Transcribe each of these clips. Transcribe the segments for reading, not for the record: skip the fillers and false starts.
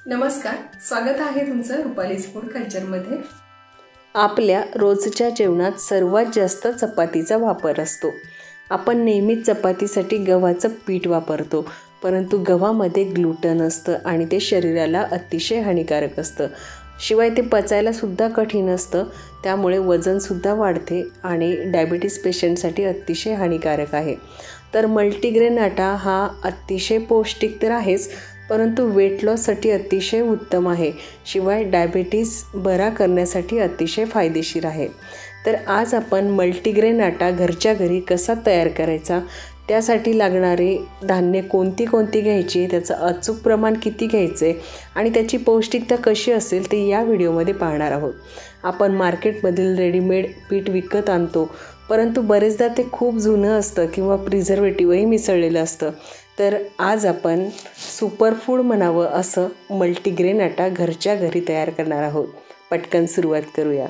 नमस्कार, स्वागत आहे तुमचं रुपालीज फूड कल्चरमध्ये। आपल्या रोजच्या जेवणात सर्वात जास्त चपातीचा वापर असतो। आपण नेहमीच चपातीसाठी गव्हाचं पीठ वापरतो, परंतु गव्हामध्ये ग्लुटन असतं आणि ते शरीराला अतिशय हानिकारक असतं। शिवाय ते पचायला सुद्धा कठीण असतं, त्यामुळे वजनसुद्धा वाढते आणि डायबिटीज पेशंटसाठी अतिशय हानिकारक आहे। तर मल्टीग्रेन आटा हा अतिशय पौष्टिक तर आहेच, परंतु वेट लॉससाठी अतिशय उत्तम आहे। शिवाय डायबिटीज बरा करण्यासाठी अतिशय फायदेशीर आहे। तर आज आपण मल्टीग्रेन आटा घरच्या घरी कसा तयार करायचा, त्यासाठी लागणारे धान्य कोणती घ्यायची, त्याचं अचूक प्रमाण किती घ्यायचे आणि त्याची पौष्टिकता कशी असेल ते या व्हिडिओमध्ये पाहणार आहोत। आपण मार्केटमधील रेडीमेड पीठ विकत आणतो, परंतु बरेचदा ते खूप जुनं असतं किंवा प्रिझर्वेटिव्हही मिसळलेलं असतं। तर आज आपण सुपरफूड म्हणावं असं मल्टीग्रेन आटा घरच्या घरी तयार करणार आहोत। पटकन सुरुवात करूया।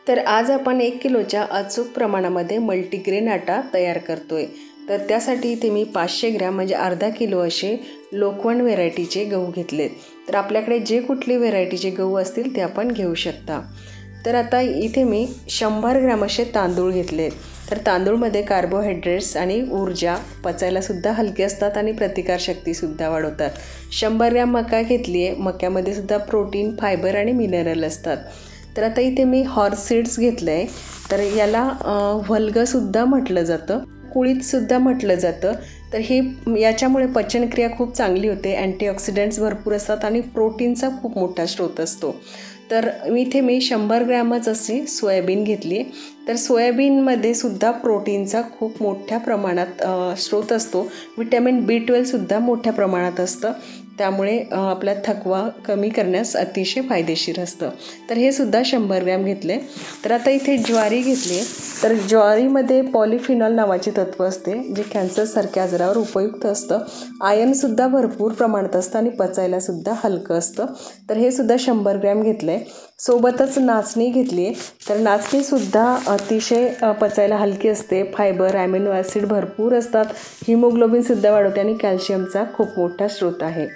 तर आज आपण 1 किलोच्या अचूक प्रमाणामध्ये मल्टीग्रेन आटा तयार करतोय। तर त्यासाठी इथे मी 500 ग्रॅम म्हणजे अर्धा किलो असे लोकवण व्हेरायटीचे गहू घेतलेत। तर आपल्याकडे जे कुठली व्हेरायटीचे गहू असतील ते आपण घेऊ शकता। तर आता इथे मी 100 ग्रॅम असे तांदूळ घेतलेत। तर तांदूळमध्ये कार्बोहायड्रेट्स आणि ऊर्जा, पचायलासुद्धा हलके असतात आणि प्रतिकारशक्तीसुद्धा वाढवतात। 100 ग्रॅम मका घेतली आहे। मक्यामध्ये सुद्धा प्रोटीन, फायबर आणि मिनरल असतात। तर आता इथे मी हॉर्स सीड्स घेतलं आहे। तर याला व्हल्गसुद्धा म्हटलं जातं, कुळीतसुद्धा म्हटलं जातं। तर हे याच्यामुळे पचनक्रिया खूप चांगली होते, अँटीऑक्सिडंट्स भरपूर असतात आणि प्रोटीनचा खूप मोठा स्रोत असतो। तर इथे मी 100 ग्रॅमच अशी सोयाबीन घेतली आहे। तर सोयाबीनमध्ये सुद्धा प्रोटीनचा खूप मोठ्या प्रमाणात स्रोत असतो। विटॅमिन B12 सुद्धा मोठ्या प्रमाणात असतं, त्यामुळे आपला थकवा कमी करण्यास अतिशय फायदेशीर असतं। तर हे सुद्धा 100 ग्रॅम घेतले। तर आता इथे ज्वारी घेतली आहे। तर ज्वारीमध्ये पॉलिफिनॉल नावाचे तत्व असते, जे कॅन्सरसारख्या आजारावर उपयुक्त असतं। आयर्नसुद्धा भरपूर प्रमाणात असतं आणि पचायलासुद्धा हलकं असतं। तर हे सुद्धा 100 ग्रॅम घेतलं आहे। सोबतच नाचणी घेतली आहे। तर नाचणीसुद्धा अतिशय पचायला हलकी असते, फायबर, ॲमिनो ॲसिड भरपूर असतात, हिमोग्लोबिनसुद्धा वाढवते आणि कॅल्शियमचा खूप मोठा स्रोत आहे।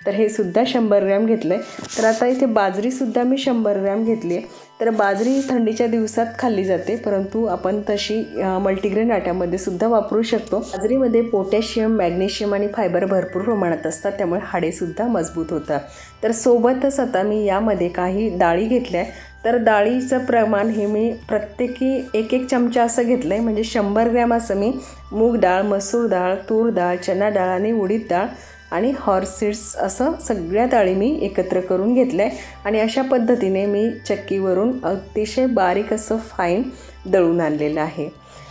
तर हे सुद्धा 100 ग्रॅम घेतलं आहे। तर आता इथे बाजरीसुद्धा मी 100 ग्रॅम घेतली आहे। तर बाजरी थंडीच्या दिवसात खाल्ली जाते, परंतु आपण तशी मल्टीग्रेन आट्यामध्ये सुद्धा वापरू शकतो। बाजरीमध्ये पोटॅशियम, मॅग्नेशियम आणि फायबर भरपूर प्रमाणात असतात, त्यामुळे हाडेसुद्धा मजबूत होतात। तर सोबतच आता मी यामध्ये काही डाळी घेतल्या आहे। तर डाळीचं प्रमाण हे मी प्रत्येकी 1-1 चमचा असं घेतलं आहे। म्हणजे 100 ग्रॅम असं मी मूग डाळ, मसूर डाळ, तूर डाळ, चना डाळ आणि उडीद डाळ आणि हॉर्स सीड्स असं सगळ्या डाळी मी एकत्र करून घेतल्या आहे आणि अशा पद्धतीने मी चक्कीवरून अतिशय बारीक असं फाईन दळून आणलेलं आहे।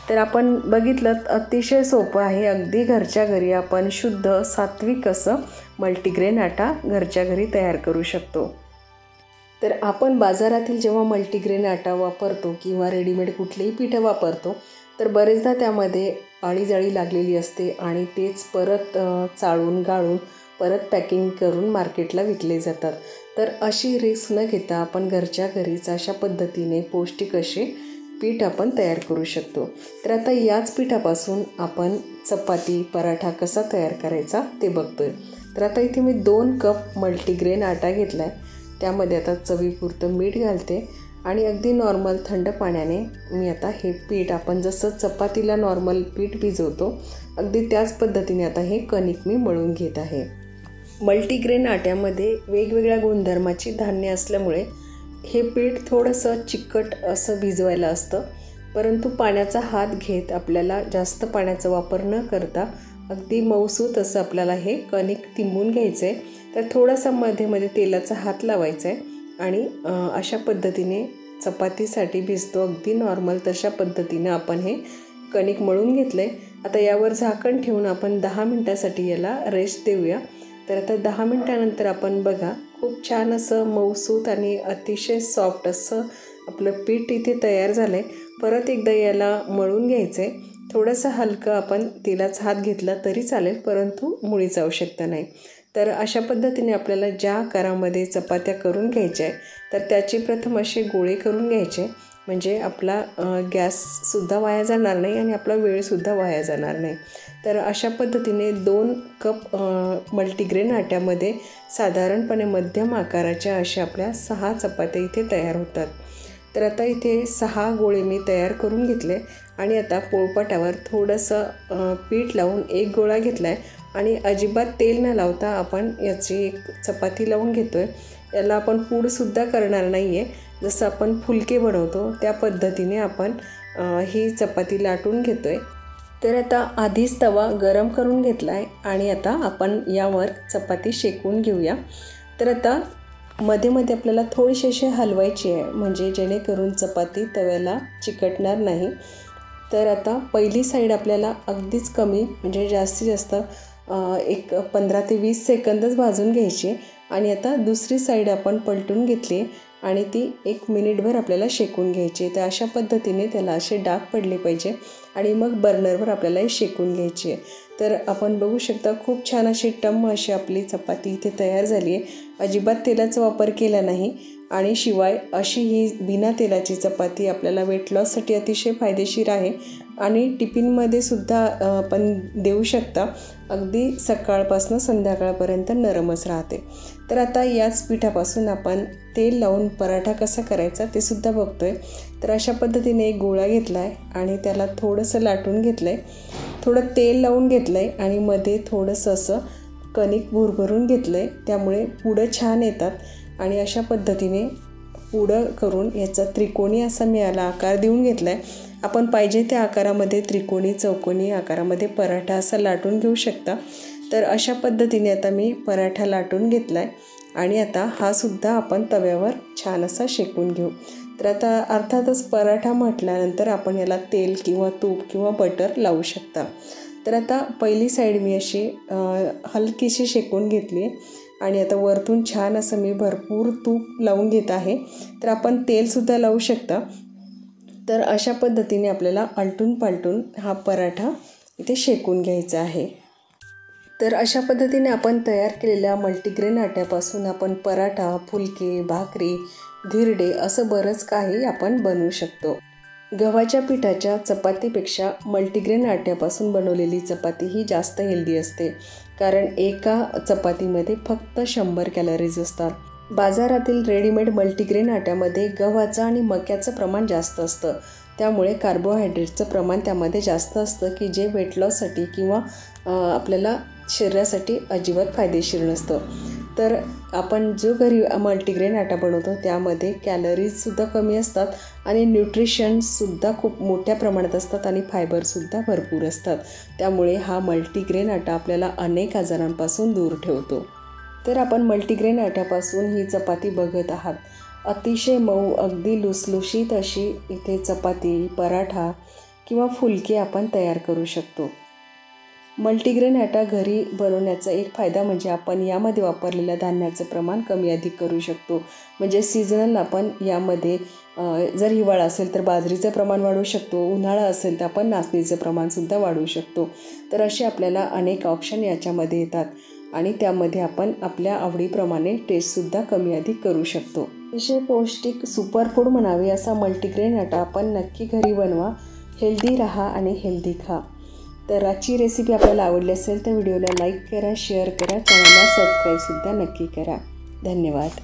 तर आपण बघितलं अतिशय सोपं आहे, अगदी घरच्या घरी आपण शुद्ध सात्विक असं मल्टीग्रेन आटा घरच्या घरी तयार करू शकतो। तर आपण बाजारातील जेव्हा मल्टीग्रेन आटा वापरतो किंवा रेडीमेड कुठलेही पीठं वापरतो, तर बरेचदा त्यामध्ये अळीजाळी लागलेली असते आणि तेच परत चाळून गाळून परत पॅकिंग करून मार्केटला विकले जातात। तर अशी रिस्क न घेता आपण घरच्या घरीच अशा पद्धतीने पौष्टिक असे पीठ आपण तयार करू शकतो। तर आता याच पिठापासून आपण चपाती, पराठा कसा तयार करायचा ते बघतोय। तर आता इथे मी 2 कप मल्टीग्रेन आटा घेतला आहे। त्यामध्ये आता चवीपुरतं मीठ घालते आणि अगदी नॉर्मल थंड पाण्याने मी आता हे पीठ, आपण जसं चपातीला नॉर्मल पीठ भिजवतो, अगदी त्याच पद्धतीने आता हे कणिक मी मळून घेत आहे। मल्टीग्रेन आट्यामध्ये वेगवेगळ्या गुणधर्माची धान्य असल्यामुळे हे पीठ थोडंसं चिकट असं भिजवायला असतं, परंतु पाण्याचा हात घेत आपल्याला जास्त पाण्याचा वापर न करता अगदी मऊसूत असं आपल्याला हे कणिक तिंबून घ्यायचं आहे। तर थोडासा मध्ये तेलाचा हात लावायचा आहे आणि अशा पद्धतीने चपातीसाठी भिजतो अगदी नॉर्मल तशा पद्धतीनं आपण हे कणिक मळून घेतलं आहे। आता यावर झाकण ठेवून आपण 10 मिनटासाठी याला रेस्ट देऊया। तर आता 10 मिनटानंतर आपण बघा, खूप छान असं मऊसूत आणि अतिशय सॉफ्ट असं आपलं पीठ इथे तयार झालं आहे। परत एकदा याला मळून घ्यायचं आहे। थोडंसं हलकं आपण तेलाचा हात घेतला तरी चालेल, परंतु मुळीच आवश्यकता नाही। तर अशा पद्धतीने आपल्याला ज्या आकारामध्ये चपात्या करून घ्यायच्या आहे, तर त्याचे प्रथम असे गोळे करून घ्यायचे म्हणजे आपला गॅससुद्धा वाया जाणार नाही आणि आपला वेळसुद्धा वाया जाणार नाही। तर अशा पद्धतीने 2 कप मल्टीग्रेन आट्यामध्ये साधारणपणे मध्यम आकाराच्या अशा आपल्या 6 चपात्या इथे तयार होतात। तर आता इथे 6 गोळे मी तयार करून घेतले आणि आता पोळपाटावर थोडंसं पीठ लावून एक गोळा घेतला आहे आणि अजिबात तेल न लावता आपण याची एक चपाती लावून घेतो आहे। याला आपण पूडसुद्धा करणार नाही आहे, जसं आपण फुलके बनवतो त्या पद्धतीने आपण ही चपाती लाटून घेतो आहे। तर आता आधीच तवा गरम करून घेतला आहे आणि आता आपण यावर चपाती शेकून घेऊया। तर आता मध्ये मध्ये आपल्याला थोडीशी अशी हलवायची आहे, म्हणजे जेणेकरून चपाती तव्याला चिकटणार नाही। तर आता पहिली साईड आपल्याला अगदीच कमी म्हणजे जास्तीत जास्त एक 15 ते 20 सेकंदच भाजून घ्यायची आणि आता दुसरी साईड आपण पलटून घेतली आणि ती 1 मिनिटभर आपल्याला शेकून घ्यायची। तर अशा पद्धतीने त्याला असे डाग पडले पाहिजे आणि मग बर्नरवर आपल्याला हे शेकून घ्यायची आहे। तर आपण बघू शकता खूप छान अशी टम्म अशी आपली चपाती इथे तयार झाली आहे। अजिबात तेलाचा वापर केला नाही आणि शिवाय अशी ही बिना तेलाची चपाती आपल्याला वेट लॉससाठी अतिशय फायदेशीर आहे आणि टिफिनमध्ये सुद्धा आपण देऊ शकता। अगदी सकाळपासून संध्याकाळपर्यंत नरमच राहते। तर आता याच पिठापासून आपण तेल लावून पराठा कसा करायचा ते सुद्धा बघतोय। तर अशा पद्धतीने एक गोळा घेतला आहे आणि त्याला थोडंसं लाटून घेतलं आहे, थोडं तेल लावून घेतलं आहे आणि मध्ये थोडंसं असं कणिक भुरभरून घेतलं आहे, त्यामुळे पुडं छान येतात। आणि अशा पद्धतीने पुडं करून याचा त्रिकोणी असा मी याला आकार देऊन घेतला आहे। आपण पाहिजे त्या आकारामध्ये त्रिकोणी चौकोनी आकारामध्ये पराठा असा लाटून घेऊ शकता। तर अशा पद्धतीने आता मी पराठा लाटून घेतला आहे आणि आता हा सुद्धा आपण तव्यावर छान असा शेकून घेऊ। तर आता अर्थातच पराठा म्हटल्यानंतर आपण याला तेल किंवा तूप किंवा बटर लावू शकता। तर आता पहिली साईड मी अशी हलकीशी शेकून घेतली आहे आणि आता वरतून छान असं मी भरपूर तूप लावून घेत आहे। तर आपण तेलसुद्धा लावू शकता। तर अशा पद्धतीने आपल्याला आलटून पालटून हा पराठा इथे शेकून घ्यायचा आहे। तर अशा पद्धतीने आपण तयार केलेल्या मल्टीग्रेन आट्यापासून आपण पराठा, फुलके, भाकरी, धिरडे असं बरंच काही आपण बनवू शकतो। गव्हाच्या पिठाच्या चपातीपेक्षा मल्टीग्रेन आट्यापासून बनवलेली चपाती ही जास्त हेल्दी असते, कारण एका चपातीमध्ये फक्त 100 कॅलरीज असतात। बाजारातील रेडीमेड मल्टीग्रेन आट्यामध्ये गव्हाचं आणि मक्याचं प्रमाण जास्त असतं, त्यामुळे कार्बोहायड्रेटचं प्रमाण त्यामध्ये जास्त असतं की जे वेट लॉससाठी किंवा आपल्याला शरीरासाठी अजिबात फायदेशीर नसतं। तर आपण जो घरी मल्टीग्रेन आटा बनवतो त्यामध्ये कॅलरीजसुद्धा कमी असतात आणि न्यूट्रिशन्ससुद्धा खूप मोठ्या प्रमाणात असतात आणि फायबरसुद्धा भरपूर असतात। त्यामुळे हा मल्टीग्रेन आटा आपल्याला अनेक आजारांपासून दूर ठेवतो। तर आपण मल्टीग्रेन आट्यापासून ही चपाती बघत आहात। अतिशय मऊ अगदी लुसलुशीत अशी इथे चपाती, पराठा किंवा फुलके आपण तयार करू शकतो। मल्टीग्रेन आटा घरी बनवण्याचा एक फायदा म्हणजे आपण यामध्ये वापरलेल्या धान्याचं प्रमाण कमी अधिक करू शकतो। म्हणजे सीझनल आपण यामध्ये जर हिवाळा असेल तर बाजरीचं प्रमाण वाढवू शकतो, उन्हाळा असेल तर आपण नाचणीचं प्रमाणसुद्धा वाढवू शकतो। तर असे आपल्याला अनेक ऑप्शन याच्यामध्ये येतात आणि त्यामध्ये आपण आपल्या आवडीप्रमाणे टेस्टसुद्धा कमी अधिक करू शकतो। अतिशय पौष्टिक सुपर फूड म्हणावे असा मल्टीग्रेन आटा आपण नक्की घरी बनवा, हेल्दी राहा आणि हेल्दी खा। तर आजची रेसिपी आपल्याला आवडली असेल तर व्हिडिओला लाईक करा, शेअर करा, चॅनलला सबस्क्राईबसुद्धा नक्की करा। धन्यवाद।